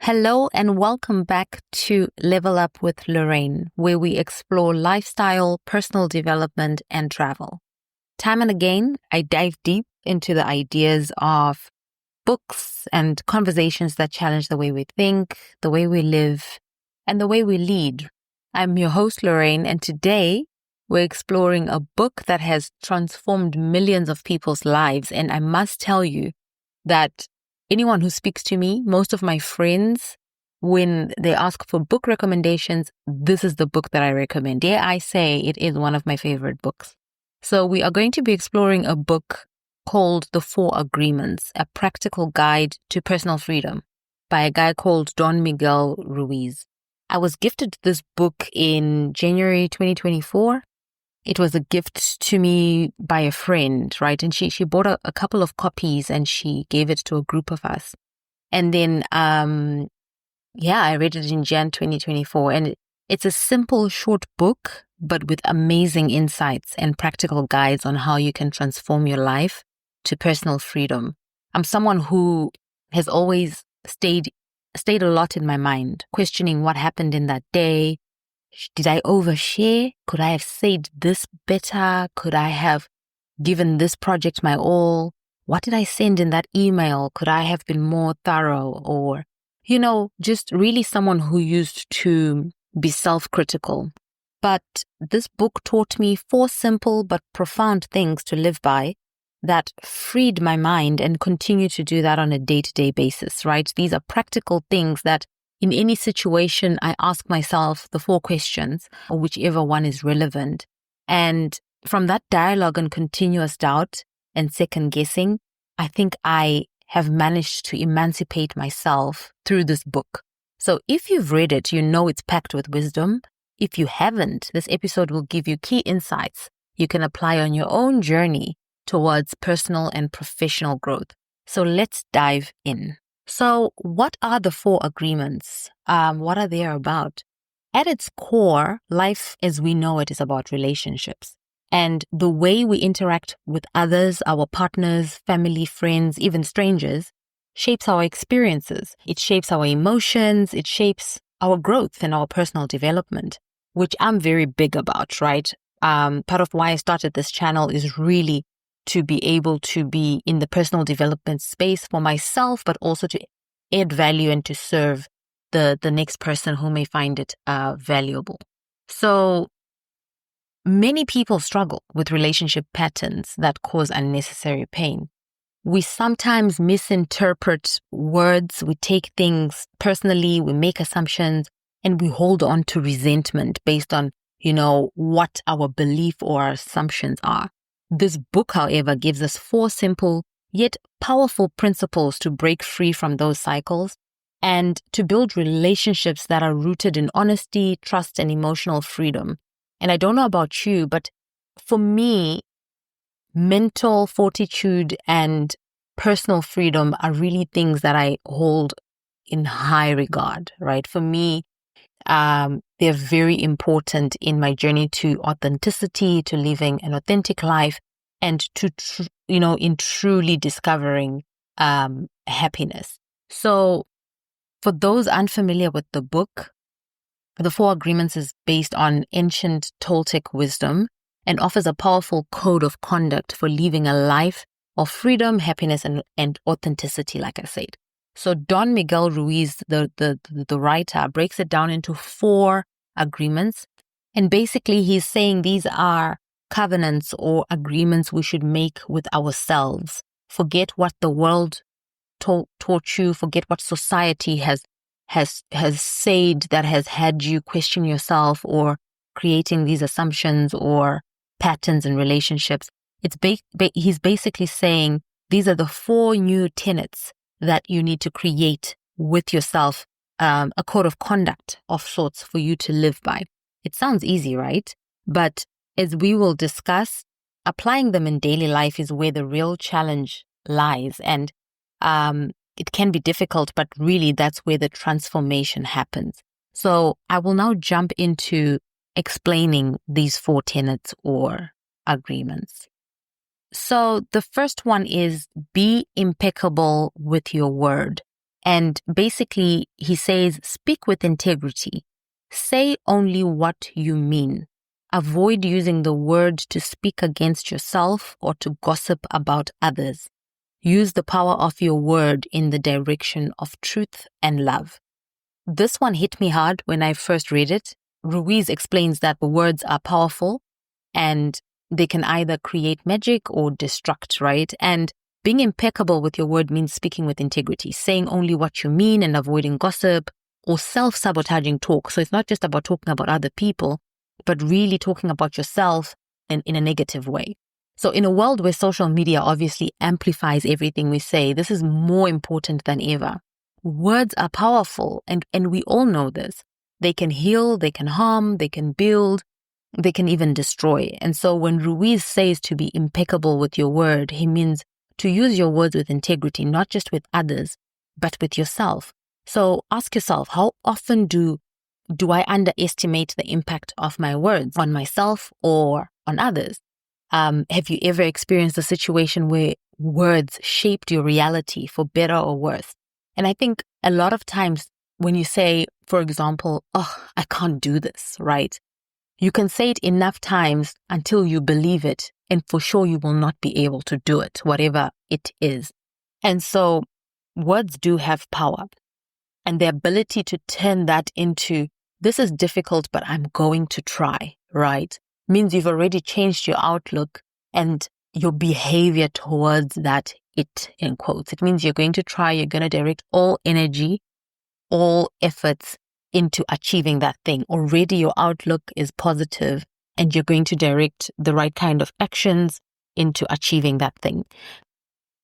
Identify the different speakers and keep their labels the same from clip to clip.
Speaker 1: Hello and welcome back to Level Up with Loraine, where we explore lifestyle, personal development, and travel. Time and again, I dive deep into the ideas of books and conversations that challenge the way we think, the way we live, and the way we lead. I'm your host, Loraine, and today we're exploring a book that has transformed millions of people's lives. And I must tell you that anyone who speaks to me, most of my friends, when they ask for book recommendations, this is the book that I recommend. Dare I say it is one of my favorite books. So we are going to be exploring a book called The 4 Agreements, a practical guide to personal freedom by a guy called Don Miguel Ruiz. I was gifted this book in January 2024. It was a gift to me by a friend, right? And she bought a couple of copies and she gave it to a group of us. And then, I read it in Jan 2024. And it's a simple, short book, but with amazing insights and practical guides on how you can transform your life to personal freedom. I'm someone who has always stayed a lot in my mind, questioning what happened in that day. Did I overshare? Could I have said this better? Could I have given this project my all? What did I send in that email? Could I have been more thorough? Or, just really someone who used to be self-critical. But this book taught me 4 simple but profound things to live by that freed my mind and continue to do that on a day-to-day basis, right? These are practical things that in any situation, I ask myself the 4 questions, or whichever one is relevant. And from that dialogue and continuous doubt and second guessing, I think I have managed to emancipate myself through this book. So if you've read it, you know it's packed with wisdom. If you haven't, this episode will give you key insights you can apply on your own journey towards personal and professional growth. So let's dive in. So what are the 4 agreements? What are they about? At its core, life as we know it is about relationships. And the way we interact with others, our partners, family, friends, even strangers, shapes our experiences. It shapes our emotions. It shapes our growth and our personal development, which I'm very big about, right? Part of why I started this channel is really to be able to be in the personal development space for myself, but also to add value and to serve the next person who may find it valuable. So many people struggle with relationship patterns that cause unnecessary pain. We sometimes misinterpret words, we take things personally, we make assumptions, and we hold on to resentment based on, what our belief or our assumptions are. This book, however, gives us 4 simple yet powerful principles to break free from those cycles and to build relationships that are rooted in honesty, trust, and emotional freedom. And I don't know about you, but for me, mental fortitude and personal freedom are really things that I hold in high regard, right? For me, they're very important in my journey to authenticity, to living an authentic life, and to, in truly discovering happiness. So for those unfamiliar with the book, The 4 Agreements is based on ancient Toltec wisdom and offers a powerful code of conduct for living a life of freedom, happiness, and authenticity, like I said. So Don Miguel Ruiz, the writer, breaks it down into 4 agreements. And basically he's saying these are covenants or agreements we should make with ourselves. Forget what the world taught you. Forget what society has said that has had you question yourself or creating these assumptions or patterns in relationships. He's basically saying these are the 4 new tenets that you need to create with yourself, a code of conduct of sorts for you to live by. It sounds easy, right? But as we will discuss, applying them in daily life is where the real challenge lies. And it can be difficult, but really that's where the transformation happens. So I will now jump into explaining these 4 tenets or agreements. So the first one is be impeccable with your word. And basically, he says, speak with integrity. Say only what you mean. Avoid using the word to speak against yourself or to gossip about others. Use the power of your word in the direction of truth and love. This one hit me hard when I first read it. Ruiz explains that words are powerful and they can either create magic or destruct, right? And being impeccable with your word means speaking with integrity, saying only what you mean and avoiding gossip or self-sabotaging talk. So it's not just about talking about other people, but really talking about yourself in a negative way. So in a world where social media obviously amplifies everything we say, this is more important than ever. Words are powerful, and we all know this. They can heal, they can harm, they can build, they can even destroy. And so when Ruiz says to be impeccable with your word, he means to use your words with integrity, not just with others, but with yourself. So ask yourself, how often do I underestimate the impact of my words on myself or on others? Have you ever experienced a situation where words shaped your reality for better or worse? And I think a lot of times when you say, for example, oh, I can't do this, right? You can say it enough times until you believe it, and for sure you will not be able to do it, whatever it is. And so words do have power, and the ability to turn that into, this is difficult, but I'm going to try, right? Means you've already changed your outlook and your behavior towards that it, in quotes. It means you're going to try, you're going to direct all energy, all efforts into achieving that thing. Already your outlook is positive and you're going to direct the right kind of actions into achieving that thing.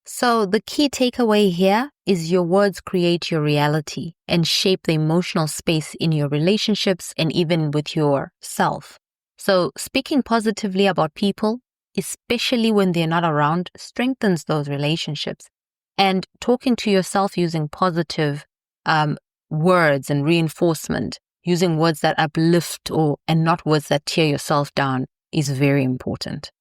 Speaker 1: So the key takeaway here is your words create your reality and shape the emotional space in your relationships and even with yourself. So speaking positively about people, especially when they're not around, strengthens those relationships. And talking to yourself using positive words and reinforcement, using words that uplift and not words that tear yourself down, is very important.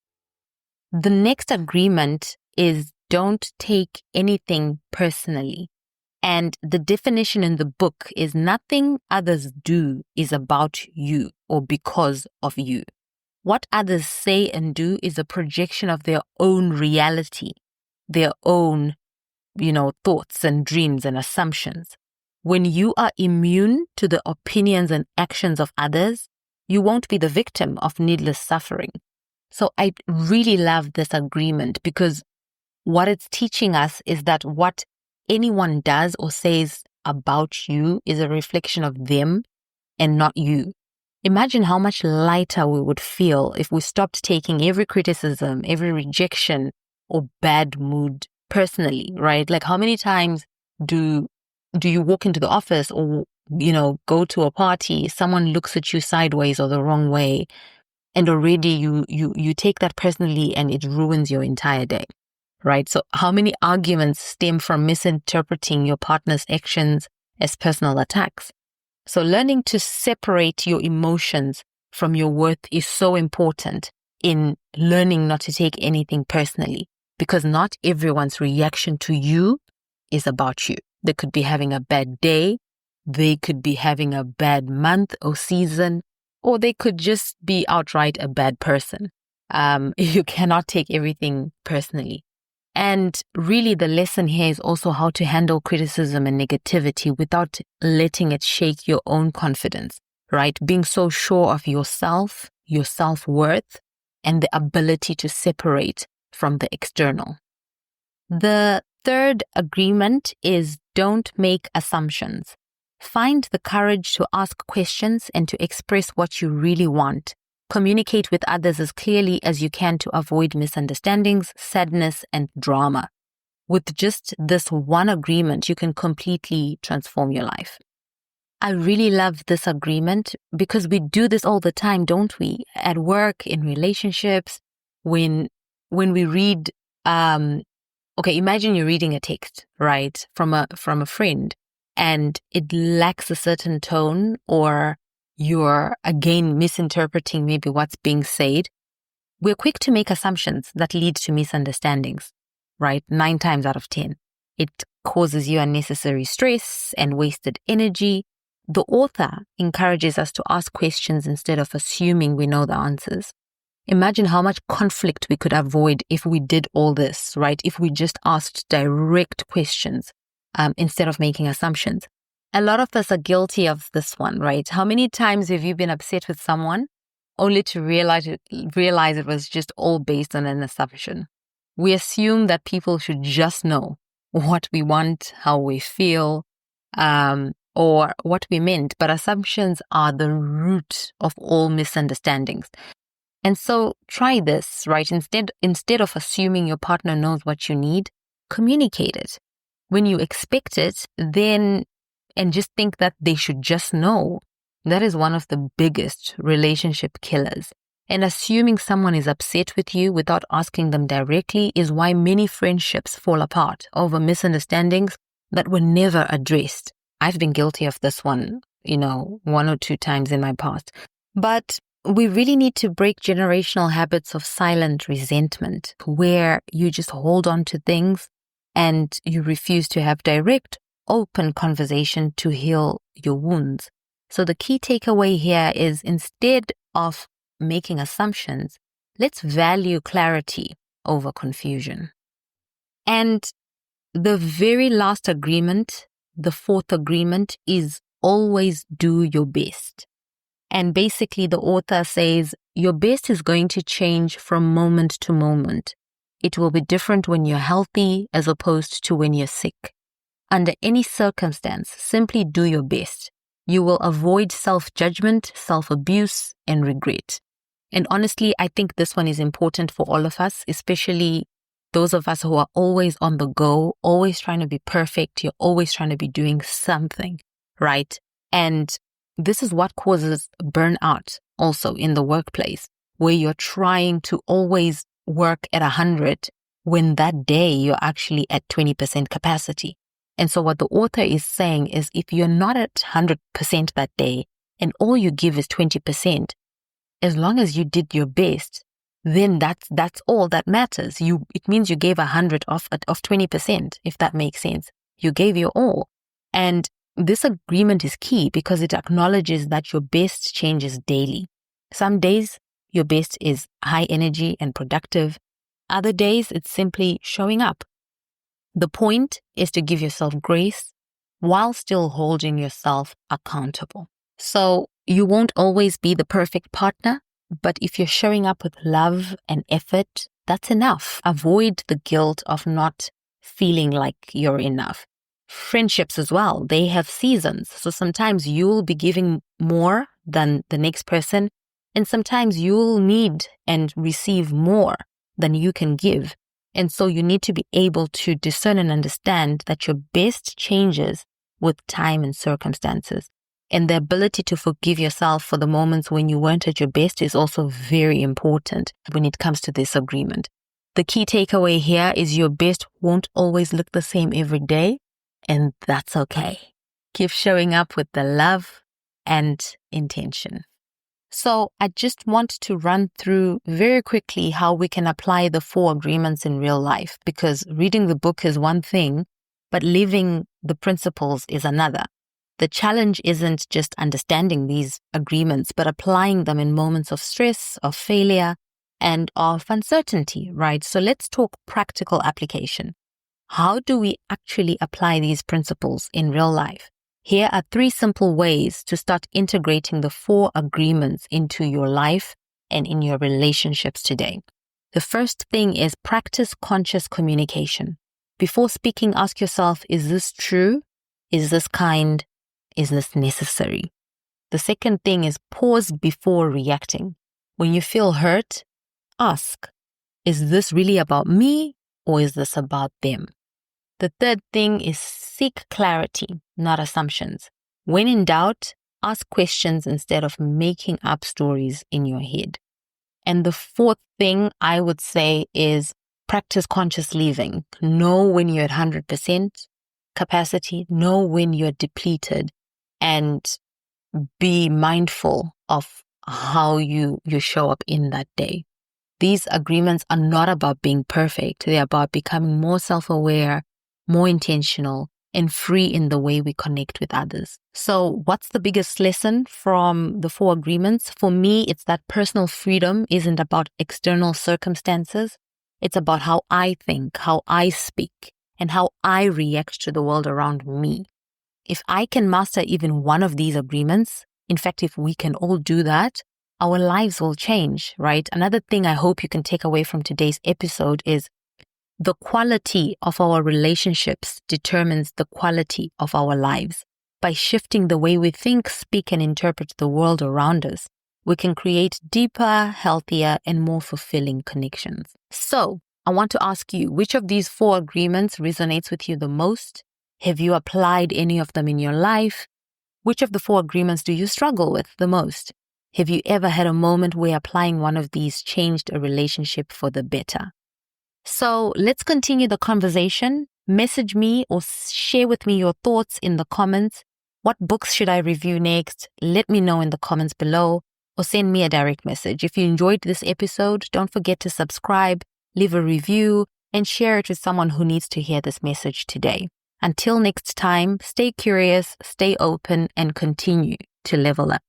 Speaker 1: The next agreement is don't take anything personally. And the definition in the book is nothing others do is about you or because of you. What others say and do is a projection of their own reality, their own, thoughts and dreams and assumptions. When you are immune to the opinions and actions of others, you won't be the victim of needless suffering. So I really love this agreement because what it's teaching us is that what anyone does or says about you is a reflection of them and not you. Imagine how much lighter we would feel if we stopped taking every criticism, every rejection or bad mood personally, right? Like how many times do you walk into the office or, go to a party, someone looks at you sideways or the wrong way, and already you take that personally and it ruins your entire day, right? So how many arguments stem from misinterpreting your partner's actions as personal attacks? So learning to separate your emotions from your worth is so important in learning not to take anything personally, because not everyone's reaction to you is about you. They could be having a bad day, they could be having a bad month or season, or they could just be outright a bad person. You cannot take everything personally. And really the lesson here is also how to handle criticism and negativity without letting it shake your own confidence, right? Being so sure of yourself, your self-worth, and the ability to separate from the external. The third agreement is don't make assumptions. Find the courage to ask questions and to express what you really want. Communicate with others as clearly as you can to avoid misunderstandings, sadness, and drama. With just this one agreement, you can completely transform your life. I really love this agreement because we do this all the time, don't we? At work, in relationships, when we read, imagine you're reading a text, right, from a friend, and it lacks a certain tone, or you're again misinterpreting maybe what's being said. We're quick to make assumptions that lead to misunderstandings, right? 9 times out of 10. It causes you unnecessary stress and wasted energy. The author encourages us to ask questions instead of assuming we know the answers. Imagine how much conflict we could avoid if we did all this, right? If we just asked direct questions instead of making assumptions. A lot of us are guilty of this one, right? How many times have you been upset with someone only to realize it was just all based on an assumption? We assume that people should just know what we want, how we feel, or what we meant, but assumptions are the root of all misunderstandings. And so try this, right? Instead of assuming your partner knows what you need, communicate it. When you expect it, and just think that they should just know, that is one of the biggest relationship killers. And assuming someone is upset with you without asking them directly is why many friendships fall apart over misunderstandings that were never addressed. I've been guilty of this one, 1 or 2 times in my past. But we really need to break generational habits of silent resentment, where you just hold on to things and you refuse to have direct, open conversation to heal your wounds. So the key takeaway here is, instead of making assumptions, let's value clarity over confusion. And the very last agreement, the 4th agreement, is always do your best. And basically the author says your best is going to change from moment to moment. It will be different when you're healthy as opposed to when you're sick. Under any circumstance, simply do your best. You will avoid self-judgment, self-abuse, and regret. And honestly, I think this one is important for all of us, especially those of us who are always on the go, always trying to be perfect. You're always trying to be doing something, right? And this is what causes burnout also in the workplace, where you're trying to always work at 100 when that day you're actually at 20% capacity. And so what the author is saying is, if you're not at 100% that day and all you give is 20%, as long as you did your best, then that's all that matters. It means you gave 100 of 20%, if that makes sense. You gave your all. And this agreement is key because it acknowledges that your best changes daily. Some days your best is high energy and productive. Other days it's simply showing up. The point is to give yourself grace while still holding yourself accountable. So you won't always be the perfect partner, but if you're showing up with love and effort, that's enough. Avoid the guilt of not feeling like you're enough. Friendships as well, they have seasons. So sometimes you'll be giving more than the next person, and sometimes you'll need and receive more than you can give. And so you need to be able to discern and understand that your best changes with time and circumstances. And the ability to forgive yourself for the moments when you weren't at your best is also very important when it comes to this agreement. The key takeaway here is your best won't always look the same every day, and that's okay. Keep showing up with the love and intention. So I just want to run through very quickly how we can apply the 4 agreements in real life, because reading the book is one thing, but living the principles is another. The challenge isn't just understanding these agreements, but applying them in moments of stress, of failure, and of uncertainty, right? So let's talk practical application. How do we actually apply these principles in real life? Here are 3 simple ways to start integrating the 4 agreements into your life and in your relationships today. The first thing is practice conscious communication. Before speaking, ask yourself, is this true? Is this kind? Is this necessary? The second thing is pause before reacting. When you feel hurt, ask, is this really about me or is this about them? The third thing is seek clarity, not assumptions. When in doubt, ask questions instead of making up stories in your head. And the fourth thing I would say is practice conscious living. Know when you're at 100% capacity, know when you're depleted, and be mindful of how you show up in that day. These agreements are not about being perfect. They're about becoming more self-aware, more intentional, and free in the way we connect with others. So what's the biggest lesson from the 4 agreements? For me, it's that personal freedom isn't about external circumstances. It's about how I think, how I speak, and how I react to the world around me. If I can master even one of these agreements, in fact, if we can all do that, our lives will change, right? Another thing I hope you can take away from today's episode is the quality of our relationships determines the quality of our lives. By shifting the way we think, speak, and interpret the world around us, we can create deeper, healthier, and more fulfilling connections. So, I want to ask you, which of these 4 agreements resonates with you the most? Have you applied any of them in your life? Which of the 4 agreements do you struggle with the most? Have you ever had a moment where applying one of these changed a relationship for the better? So let's continue the conversation. Message me or share with me your thoughts in the comments. What books should I review next? Let me know in the comments below or send me a direct message. If you enjoyed this episode, don't forget to subscribe, leave a review, and share it with someone who needs to hear this message today. Until next time, stay curious, stay open, and continue to level up.